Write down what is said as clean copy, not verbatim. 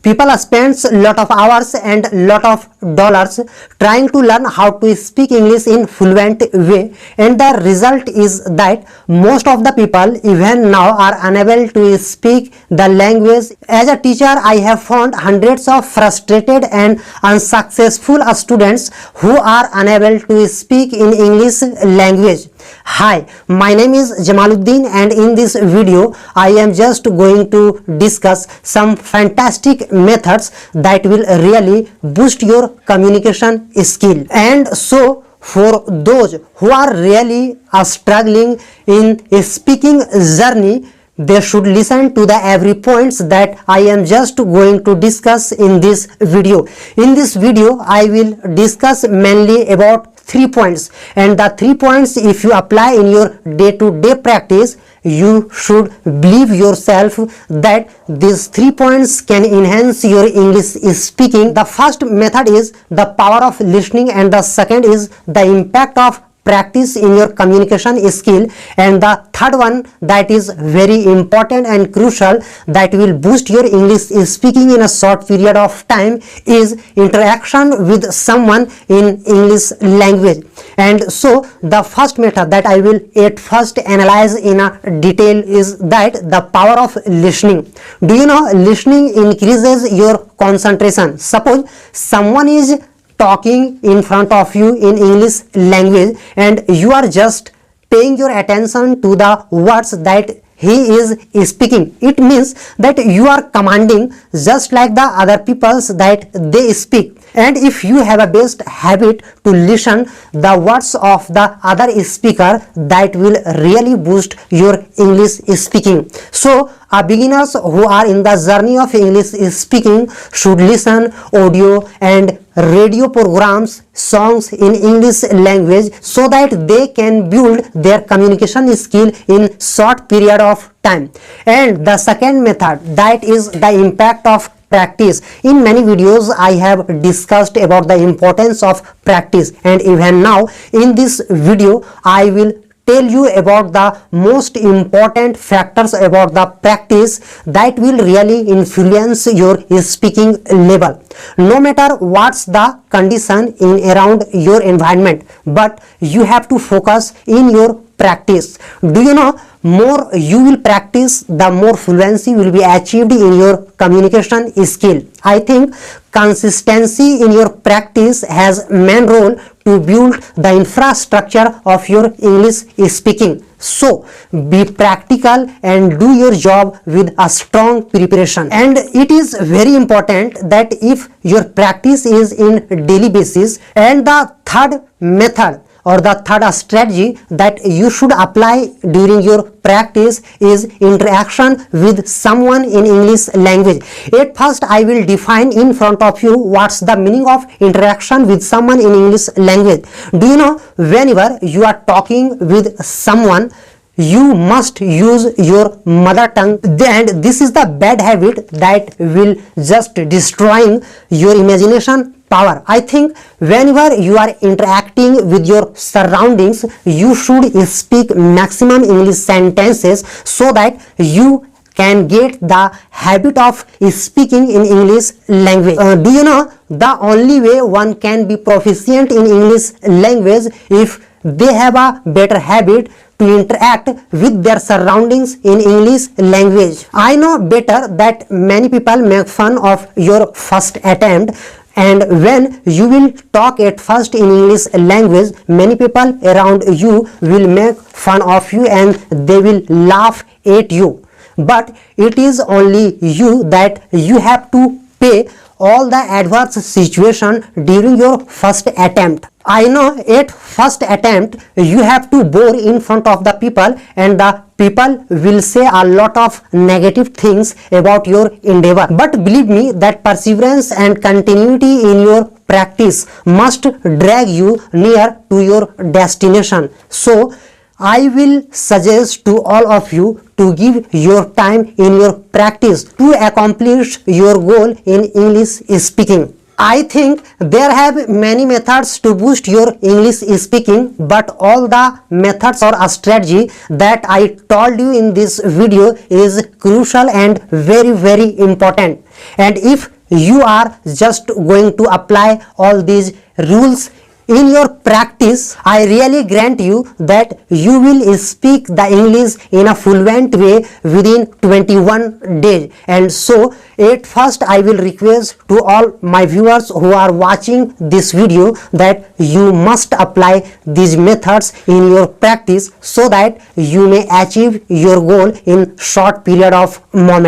People spends lot of hours and lot of dollars trying to learn how to speak English in fluent way, and the result is that most of the people even now are unable to speak the language. As a teacher, I have found hundreds of frustrated and unsuccessful students who are unable to speak in English language. Hi, my name is Jamaluddin, and in this video I am just going to discuss some fantastic methods that will really boost your communication skill. And so for those who are really struggling in a speaking journey, they should listen to the every points that I am just going to discuss in this video. In this video I will discuss mainly about 3 points, and the 3 points, if you apply in your day-to-day practice, you should believe yourself that these 3 points can enhance your English speaking. The first method is the power of listening, and the second is the impact of practice in your communication skill, and the third one that is very important and crucial that will boost your English speaking in a short period of time is interaction with someone in English language. And so the first method that I will at first analyze in a detail is that the power of listening. Do you know listening increases your concentration? Suppose someone is talking in front of you in English language and you are just paying your attention to the words that he is speaking. It means that you are commanding just like the other peoples that they speak. And if you have a best habit to listen the words of the other speaker, that will really boost your English speaking. So beginners who are in the journey of English speaking should listen audio and radio programs, songs in English language, so that they can build their communication skill in short period of time. And the second method, that is the impact of practice. In many videos I have discussed about the importance of practice, and even now in this video I will tell you about the most important factors about the practice that will really influence your speaking level. No matter what's the condition in around your environment, but you have to focus in your practice. Do you know, more you will practice, the more fluency will be achieved in your communication skill. I think consistency in your practice has main role to build the infrastructure of your English speaking. So be practical and do your job with a strong preparation. And it is very important that if your practice is in daily basis. And the third method or the third strategy that you should apply during your practice is interaction with someone in English language. At first I will define in front of you what's the meaning of interaction with someone in English language. Do you know, whenever you are talking with someone, you must use your mother tongue, and this is the bad habit that will just destroying your imagination power. I think whenever you are interacting with your surroundings, you should speak maximum English sentences so that you can get the habit of speaking in English language. Do you know, the only way one can be proficient in English language if they have a better habit to interact with their surroundings in English language. I know better that many people make fun of your first attempt, and when you will talk at first in English language, many people around you will make fun of you and they will laugh at you. But it is only you that you have to pay all the adverse situation during your first attempt. I know at first attempt you have to bore in front of the people, and the people will say a lot of negative things about your endeavor. But believe me that perseverance and continuity in your practice must drag you near to your destination. So I will suggest to all of you to give your time in your practice to accomplish your goal in English speaking. I think there have many methods to boost your English speaking, but all the methods or a strategy that I told you in this video is crucial and very important. And if you are just going to apply all these rules in your practice, I really grant you that you will speak the English in a fluent way within 21 days. And so at first I will request to all my viewers who are watching this video that you must apply these methods in your practice so that you may achieve your goal in short period of moment.